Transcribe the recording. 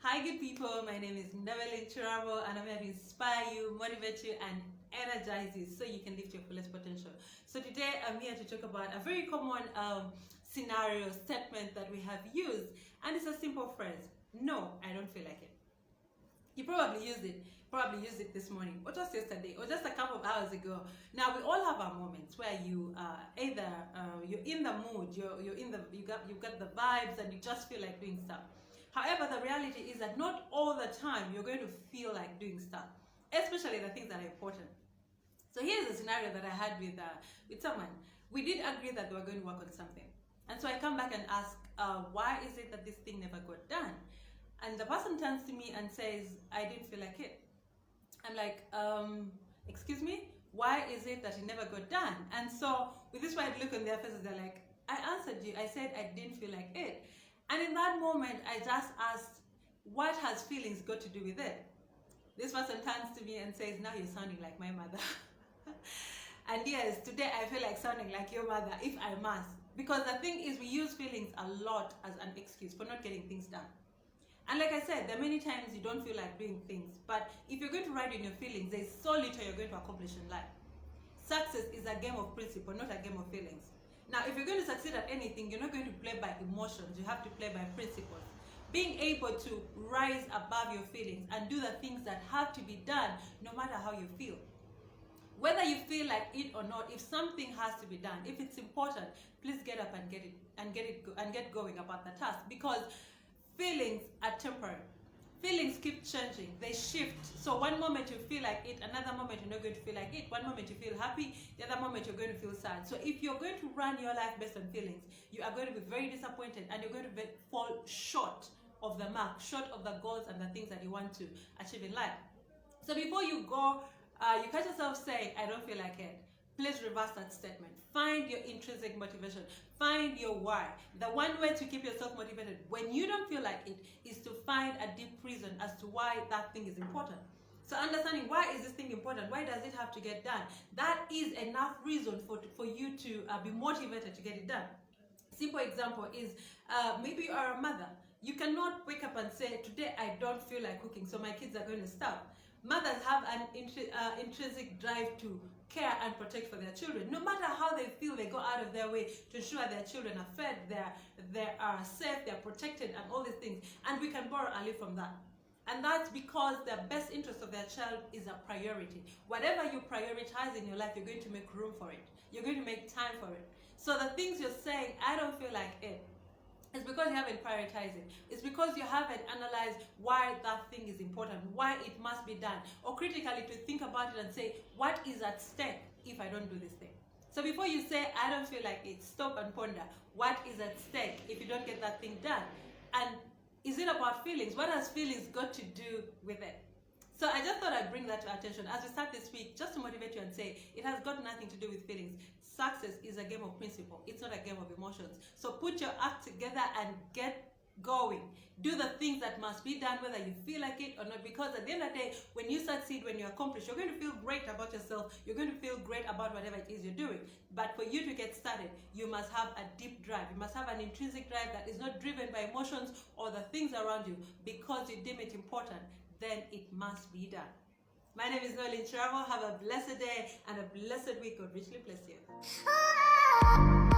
Hi good people, my name is Kirabo and I'm here to inspire you, motivate you and energize you so you can lift your fullest potential. So today I'm here to talk about a very common scenario statement that we have used, and it's a simple phrase: no, I don't feel like it. You probably used it this morning or just yesterday or just a couple of hours ago. Now we all have our moments where you either you're in the mood, you got the vibes and you just feel like doing stuff. However, the reality is that not all the time you're going to feel like doing stuff, especially the things that are important. So here's a scenario that I had with someone. We did agree that we were going to work on something, and so I come back and ask, why is it that this thing never got done? And the person turns to me and says, I didn't feel like it. I'm like, excuse me, why is it that it never got done? And so with this wide look on their faces, they're like, I answered you, I said I didn't feel like it. And in that moment, I just asked, what has feelings got to do with it? This person turns to me and says, now you're sounding like my mother. And yes, today I feel like sounding like your mother, if I must. Because the thing is, we use feelings a lot as an excuse for not getting things done. And like I said, there are many times you don't feel like doing things, but if you're going to ride in your feelings, there's so little you're going to accomplish in life. Success is a game of principle, not a game of feelings. Now, if you're going to succeed at anything, you're not going to play by emotions, you have to play by principles. Being able to rise above your feelings and do the things that have to be done, no matter how you feel. Whether you feel like it or not, if something has to be done, if it's important, please get up and get going about the task, because feelings are temporary. Feelings keep changing, they shift. So one moment you feel like it, another moment you're not going to feel like it. One moment you feel happy, the other moment you're going to feel sad. So if you're going to run your life based on feelings, you are going to be very disappointed and you're going to fall short of the mark, short of the goals and the things that you want to achieve in life. So before you go, you catch yourself saying, I don't feel like it, please reverse that statement. Find your intrinsic motivation. Find your why. The one way to keep yourself motivated when you don't feel like it is to find a deep reason as to why that thing is important. So understanding, why is this thing important? Why does it have to get done? That is enough reason for you to be motivated to get it done. Simple example is, maybe you are a mother. You cannot wake up and say, today I don't feel like cooking, so my kids are going to starve. Mothers have an intrinsic drive to care and protect for their children. No matter how they feel, they go out of their way to ensure their children are fed, they are safe, they're protected, and all these things. And we can borrow a little from that. And that's because the best interest of their child is a priority. Whatever you prioritize in your life, you're going to make room for it. You're going to make time for it. So the things you're saying, I don't feel like it, it's because you haven't prioritized it. It's because you haven't analyzed why that thing is important, why it must be done, or critically to think about it and say, what is at stake if I don't do this thing? So before you say, I don't feel like it, stop and ponder, what is at stake if you don't get that thing done? And is it about feelings? What has feelings got to do with it? So I just thought I'd bring that to attention as we start this week, just to motivate you and say, it has got nothing to do with feelings. Success is a game of principle. It's not a game of emotions. So put your act together and get going. Do the things that must be done, whether you feel like it or not, because at the end of the day, when you succeed, when you accomplish, you're going to feel great about yourself. You're going to feel great about whatever it is you're doing. But for you to get started, you must have a deep drive. You must have an intrinsic drive that is not driven by emotions or the things around you because you deem it important. Then it must be done. My name is Kirabo. Have a blessed day and a blessed week. God richly bless you.